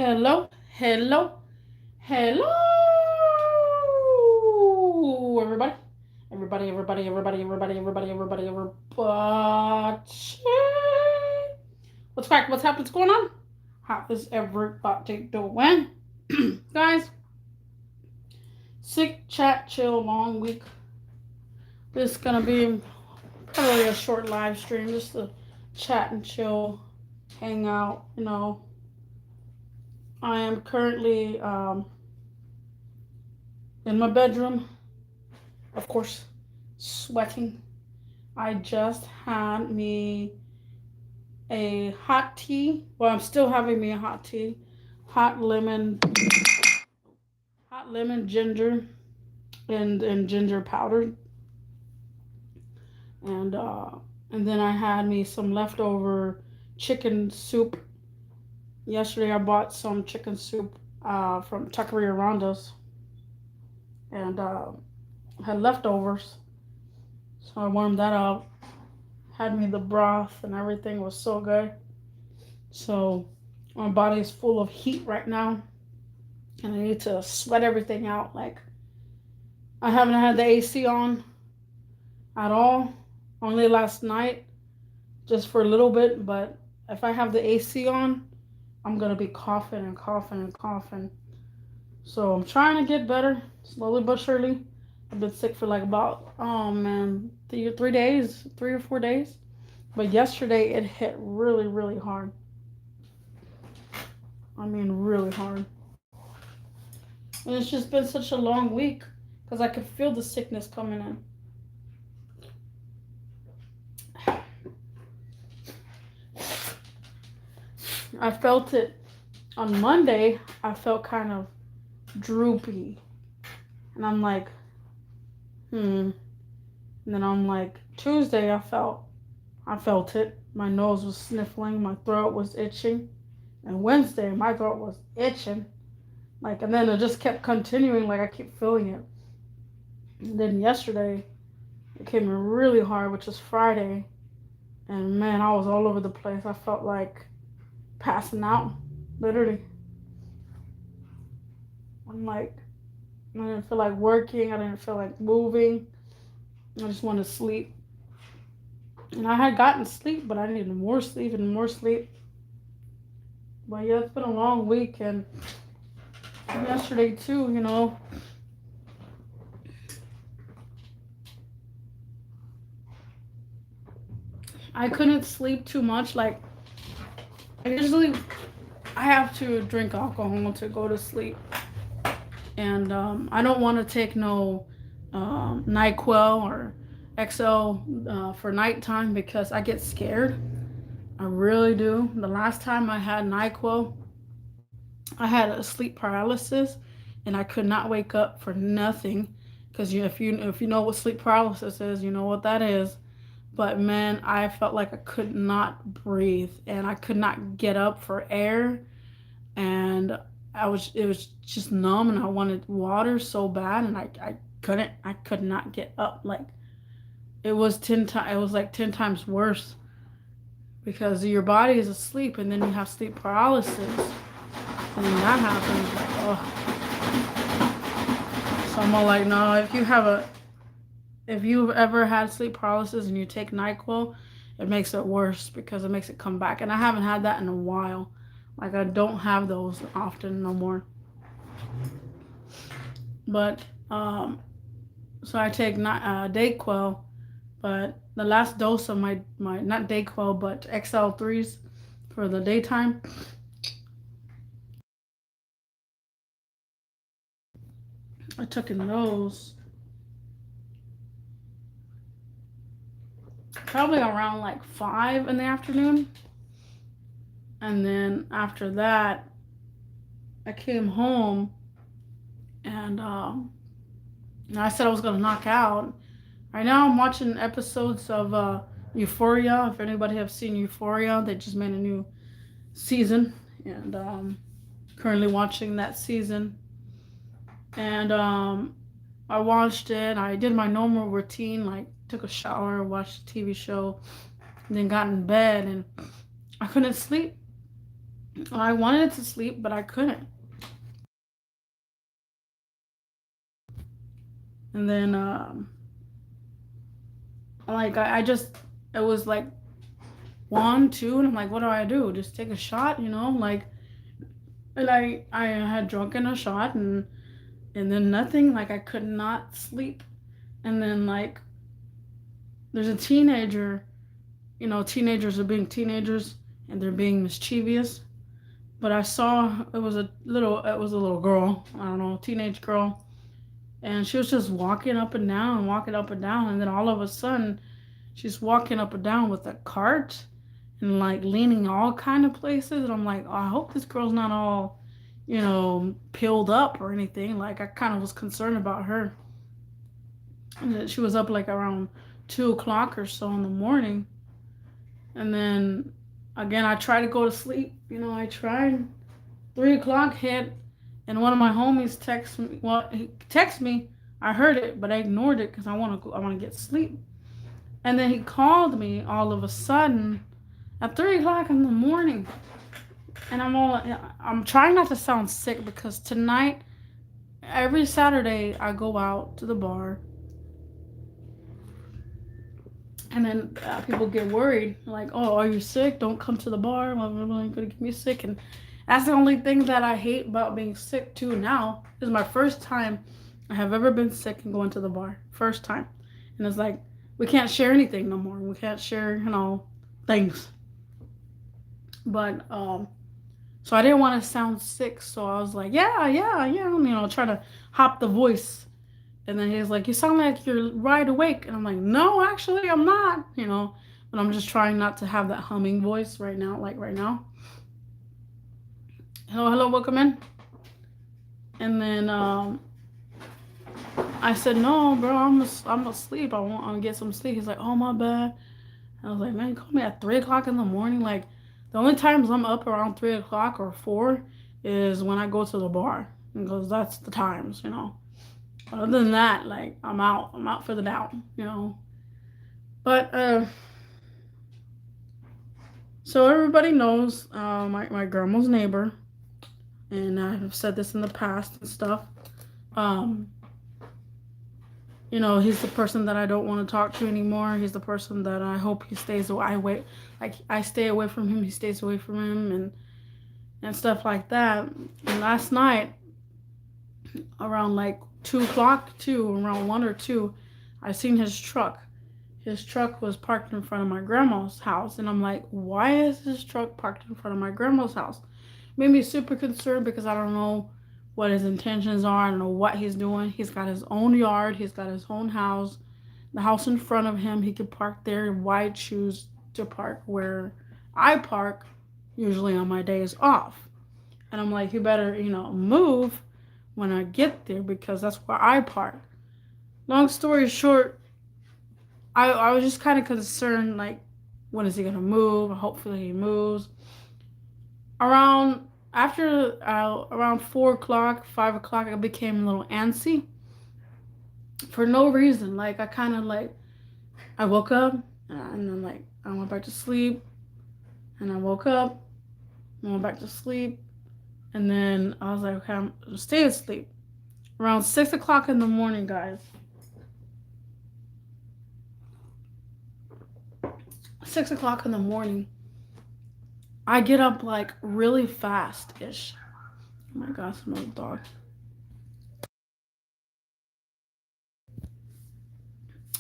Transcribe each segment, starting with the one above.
Hello, hello, hello, everybody. Everybody. What's crack? What's happening? What's going on? How is everybody doing? Guys, sick, chat, chill, long week. This is gonna be probably a short live stream, just to chat and chill, hang out. I am currently in my bedroom, of course, sweating. I just had me a hot tea. Well, I'm still having me a hot tea. Hot lemon, hot lemon ginger, and ginger powder, and uh, and then I had me some leftover chicken soup. Yesterday I bought some chicken soup from Taqueria Ronda's, and had leftovers, so I warmed that up. Had me the broth and everything was so good. So my body is full of heat right now, and I need to sweat everything out. Like, I haven't had the AC on at all. Only last night, just for a little bit. But if I have the AC on, I'm gonna be coughing and coughing and coughing. So I'm trying to get better, slowly but surely. I've been sick for like about, oh man, 3 days, 3 or 4 days. But yesterday it hit really, really hard. I mean, really hard. And it's just been such a long week because I could feel the sickness coming in. I felt it on Monday. I felt kind of droopy. And I'm like, hmm. And then on like Tuesday, I felt it. My nose was sniffling, my throat was itching. And Wednesday, my throat was itching. Like, and then it just kept continuing, like I keep feeling it. And then yesterday, it came in really hard, which was Friday. And man, I was all over the place. I felt like passing out, literally. I'm like, I didn't feel like working. I didn't feel like moving. I just wanted to sleep. And I had gotten sleep, but I needed more sleep and more sleep. But yeah, it's been a long week. And yesterday, too, I couldn't sleep too much. Like, usually I have to drink alcohol to go to sleep. And I don't want to take no NyQuil or XL for nighttime because I get scared. I really do. The last time I had NyQuil, I had a sleep paralysis, and I could not wake up for nothing. Because if you know what sleep paralysis is, you know what that is. But man, I felt like I could not breathe, and I could not get up for air, and it was just numb, and I wanted water so bad, and I could not get up. Like, it was 10 times, it was like 10 times worse because your body is asleep, and then you have sleep paralysis, and then that happens. Like, oh, so I'm all like, no. If you've ever had sleep paralysis and you take NyQuil, it makes it worse because it makes it come back, and I haven't had that in a while. Like, I don't have those often no more. But so I take Dayquil, but the last dose of my not Dayquil but XL3s for the daytime, I took in those probably around like 5 in the afternoon, and then after that I came home, and I said I was gonna knock out. Right now I'm watching episodes of Euphoria. If anybody have seen Euphoria, they just made a new season, and currently watching that season. And I watched it. I did my normal routine, like took a shower, watched a TV show, and then got in bed, and I couldn't sleep. I wanted to sleep, but I couldn't. And then, like, I just, it was like 1, 2, and I'm like, what do I do? Just take a shot, you know? Like, and I had drunken a shot, and then nothing. Like, I could not sleep. And then, like, there's a teenager, you know, teenagers are being teenagers and they're being mischievous. But I saw it was a little girl, I don't know, teenage girl, and she was just walking up and down, and then all of a sudden, she's walking up and down with a cart and like leaning all kind of places, and I'm like, oh, I hope this girl's not all, you know, peeled up or anything. Like I kind of was concerned about her. And she was up like around 2 o'clock or so in the morning, and then again I tried to go to sleep. You know, I tried. 3 o'clock hit, and one of my homies texted me. Well, he texted me. I heard it, but I ignored it because I want to get sleep. And then he called me all of a sudden at 3 o'clock in the morning, and I'm trying not to sound sick because tonight, every Saturday, I go out to the bar, and then people get worried, like, "Oh, are you sick? Don't come to the bar. Well, you're gonna get me sick." And that's the only thing that I hate about being sick too. Now this is my first time I have ever been sick and going to the bar. First time, and it's like we can't share anything no more. We can't share, you know, things. But so I didn't want to sound sick, so I was like, "Yeah, yeah, yeah," you know, trying to hop the voice. And then he was like, "You sound like you're wide awake." And I'm like, "No, actually, I'm not," you know. But I'm just trying not to have that humming voice right now, like right now. Hello, hello, welcome in. And then I said, "No, bro, I'm asleep. I want to get some sleep." He's like, "Oh, my bad." I was like, "Man, you called me at 3 o'clock in the morning. Like, the only times I'm up around 3 o'clock or 4 is when I go to the bar, because that's the times, you know. Other than that, like, I'm out. I'm out for the down, you know." But so everybody knows my grandma's neighbor, and I've said this in the past and stuff. Um, you know, he's the person that I don't want to talk to anymore. He's the person that I hope he stays away. Like I stay away from him, he stays away from him, and stuff like that. And last night, around like 2 o'clock, around 1 or 2, I seen his truck. His truck was parked in front of my grandma's house, and I'm like, why is his truck parked in front of my grandma's house? Made me super concerned because I don't know what his intentions are. I don't know what he's doing. He's got his own yard. He's got his own house. The house in front of him, he could park there. Why choose to park where I park usually on my days off? And I'm like, you better, you know, move when I get there because that's where I park. Long story short, I was just kind of concerned, like, when is he gonna move? Hopefully he moves. Around after around 4 o'clock, 5 o'clock, I became a little antsy for no reason. Like I kind of like I woke up and then like I went back to sleep, and I woke up and went back to sleep, and then I was like, okay, I'm stay asleep. Around 6 o'clock in the morning, guys. 6 o'clock in the morning, I get up like really fast ish. Oh my gosh, another dog.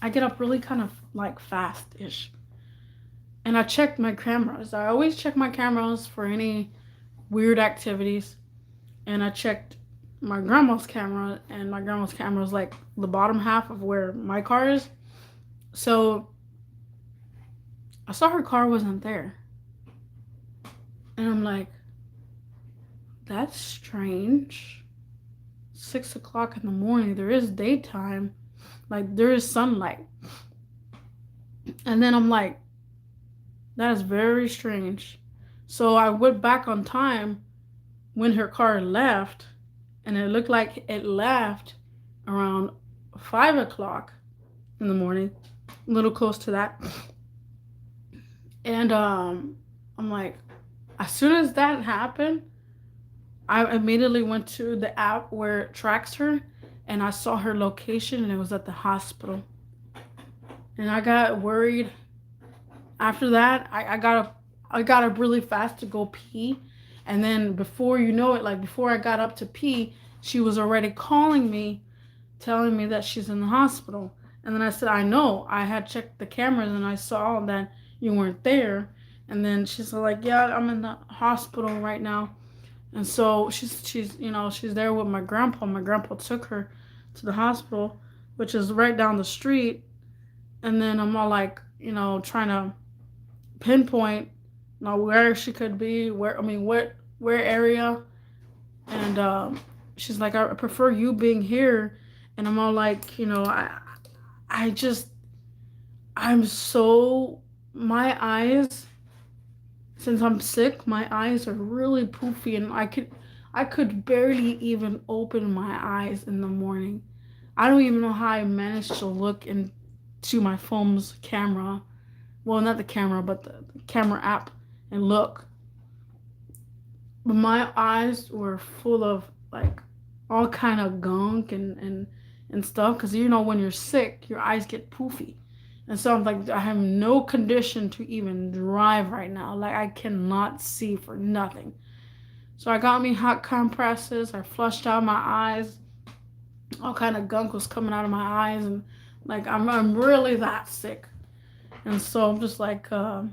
I get up really kind of like fast ish. And I checked my cameras. I always check my cameras for any weird activities. And I checked my grandma's camera, and my grandma's camera is like the bottom half of where my car is. So I saw her car wasn't there. And I'm like, that's strange. 6 o'clock in the morning, there is daytime, like there is sunlight. And then I'm like, that is very strange. So I went back on time when her car left, and it looked like it left around 5 o'clock in the morning, a little close to that. And I'm like, As soon as that happened, I immediately went to the app where it tracks her, and I saw her location, and it was at the hospital. And I got worried. After that, I got up really fast to go pee, and then before you know it, like before I got up to pee, she was already calling me, telling me that she's in the hospital. And then I said, I know. I had checked the cameras and I saw that you weren't there. And then she's like, yeah, I'm in the hospital right now. And so she's there with my grandpa. My grandpa took her to the hospital, which is right down the street. And then I'm all like, trying to pinpoint, where she could be, where area. And she's like, I prefer you being here. And I'm all like, I just, I'm so, my eyes, since I'm sick, my eyes are really poofy, and I could barely even open my eyes in the morning. I don't even know how I managed to look into my phone's camera. Well, not the camera, but the camera app, and look. But my eyes were full of like all kind of gunk and stuff, because when you're sick, your eyes get poofy. And so I'm like, I have no condition to even drive right now. Like, I cannot see for nothing. So I got me hot compresses. I flushed out my eyes. All kind of gunk was coming out of my eyes, and like I'm really that sick. And so I'm just like, I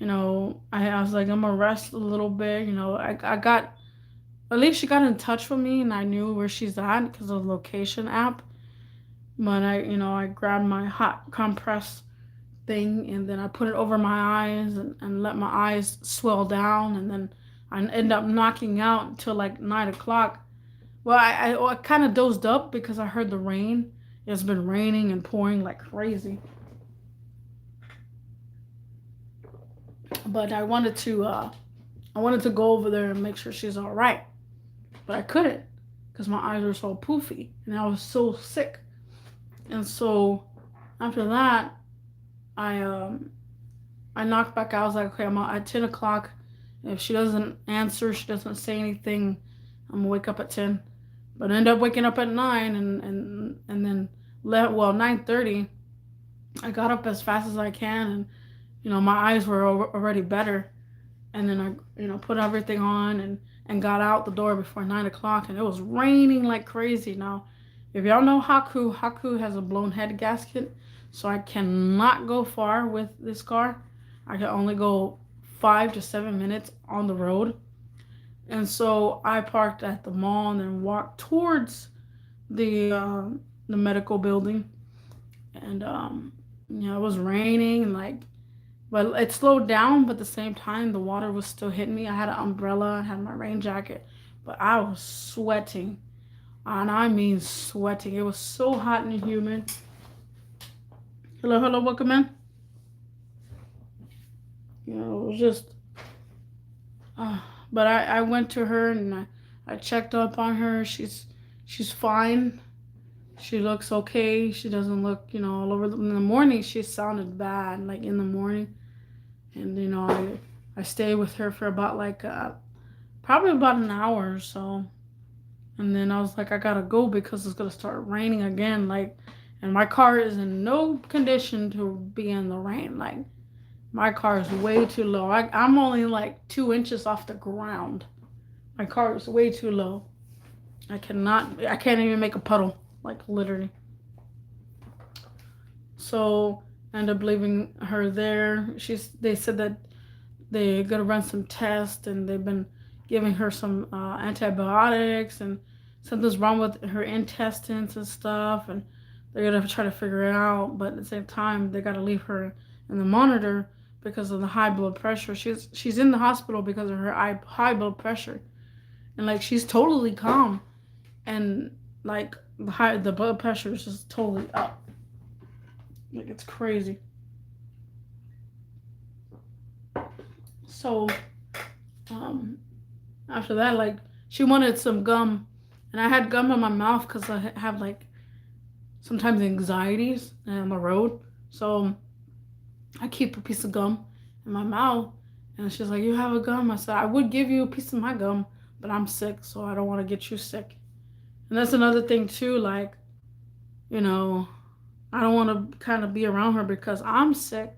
was like, I'm gonna rest a little bit. I got, at least she got in touch with me, and I knew where she's at because of the location app. But I grabbed my hot compress thing, and then I put it over my eyes, and let my eyes swell down, and then I end up knocking out until like 9 o'clock. Well, I kind of dozed up because I heard the rain. It's been raining and pouring like crazy. But I wanted to go over there and make sure she's all right, but I couldn't because my eyes were so poofy and I was so sick. And so after that, I I knocked back out. I was like, okay, I'm at 10 o'clock. If she doesn't answer, she doesn't say anything, I'm gonna wake up at 10. But I end up waking up at 9, and then 9:30. I got up as fast as I can, and my eyes were already better. And then I put everything on, and got out the door before 9 o'clock, and it was raining like crazy. Now, if y'all know Haku has a blown head gasket, so I cannot go far with this car. I can only go 5 to 7 minutes on the road. And so I parked at the mall and then walked towards the medical building. And it was raining, and like, but it slowed down. But at the same time, the water was still hitting me. I had an umbrella, I had my rain jacket, but I was sweating, and I mean sweating. It was so hot and humid. Hello, hello, welcome in. It was just, uh, but I went to her, and I checked up on her. She's fine. She looks okay. She doesn't look, all over. In the morning, she sounded bad, like in the morning. And, I stayed with her for about like, probably about an hour or so. And then I was like, I gotta go because it's gonna start raining again. Like, and my car is in no condition to be in the rain. Like, my car is way too low. I'm only like 2 inches off the ground. My car is way too low. I can't even make a puddle, like literally. So I ended up leaving her there. They said that they're gonna run some tests, and they've been giving her some antibiotics, and something's wrong with her intestines and stuff, and they're gonna try to figure it out. But at the same time, they gotta leave her in the monitor because of the high blood pressure. She's in the hospital because of her high blood pressure, and like she's totally calm, and like the blood pressure is just totally up. Like, it's crazy. So um after that, like, she wanted some gum, and I had gum in my mouth because I have like sometimes anxieties on the road. So I keep a piece of gum in my mouth, And she's like, you have a gum? I said, I would give you a piece of my gum, but I'm sick, so I don't want to get you sick. And that's another thing too, like, you know, I don't want to kind of be around her because I'm sick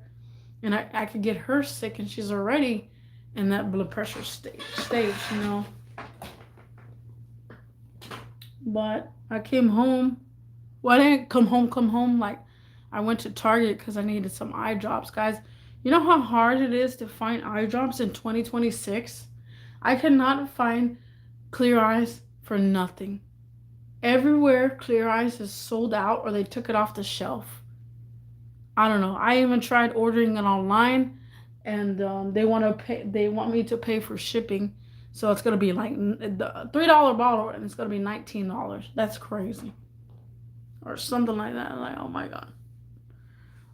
and I could get her sick and she's already in that blood pressure stage, you know. But I came home. Well, I didn't come home. Like, I went to Target because I needed some eye drops. Guys, you know how hard it is to find eye drops in 2026? I cannot find Clear Eyes for nothing. Everywhere Clear Eyes is sold out or they took it off the shelf. I don't know. I even tried ordering it online, and they want to pay. They want me to pay for shipping, so it's gonna be like the $3 bottle, and it's gonna be $19. That's crazy, or something like that. Like, oh my god,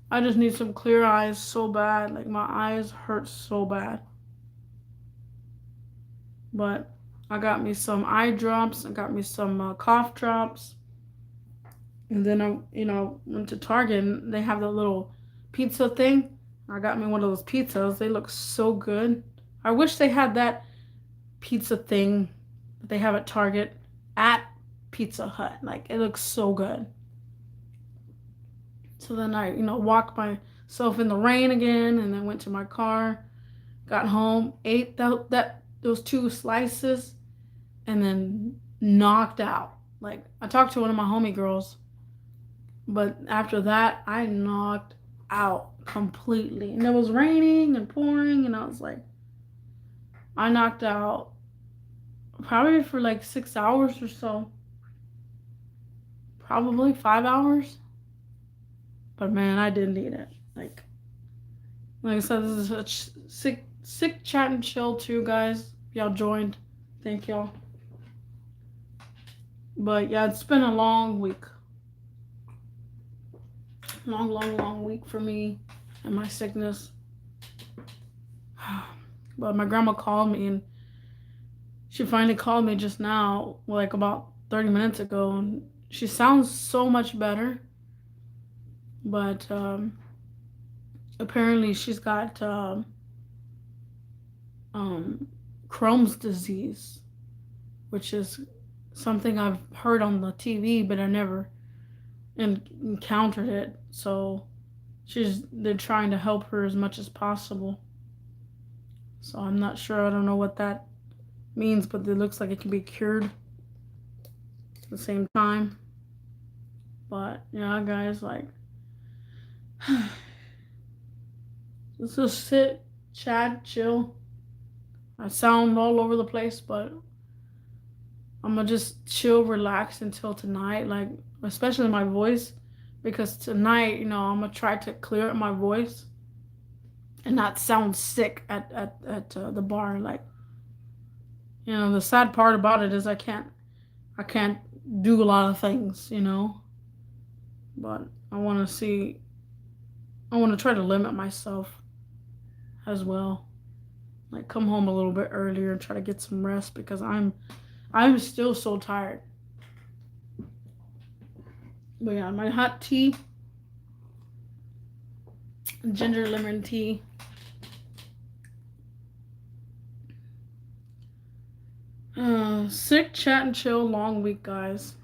I just need some Clear Eyes so bad. Like, my eyes hurt so bad. But I got me some eye drops. I got me some cough drops. And then I, went to Target and they have the little pizza thing. I got me one of those pizzas. They look so good. I wish they had that pizza thing that they have at Target at Pizza Hut. Like, it looks so good. So then I, walked myself in the rain again and then went to my car, got home, ate those 2 slices, and then knocked out. Like, I talked to one of my homie girls, but after that, I knocked out completely. And it was raining and pouring, and I was like, I knocked out probably for like 6 hours or so. Probably 5 hours. But man, I didn't need it. Like I said, this is a sick chat and chill too, guys. Y'all joined. Thank y'all. But yeah, it's been a long week. Long week for me and my sickness. But my grandma called me, and she finally called me just now, like about 30 minutes ago, and she sounds so much better. But apparently she's got Crohn's disease, which is something I've heard on the TV, but I never encountered it. So they're trying to help her as much as possible. So I'm not sure. I don't know what that means, but it looks like it can be cured at the same time. But yeah, guys, like, let's just sit, chat, chill. I sound all over the place, but I'm gonna just chill, relax until tonight, like, especially my voice, because tonight, I'm gonna try to clear up my voice and not sound sick at the bar. Like, the sad part about it is I can't do a lot of things, but I want to try to limit myself as well. Like, come home a little bit earlier and try to get some rest, because I'm still so tired. But yeah, my hot tea, ginger lemon tea. Sick, chat, and chill, long week, guys.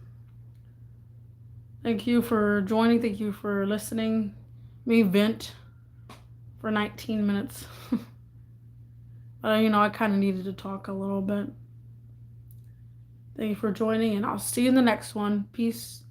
Thank you for joining. Thank you for listening. Me vent for 19 minutes. But, I kind of needed to talk a little bit. Thank you for joining, and I'll see you in the next one. Peace.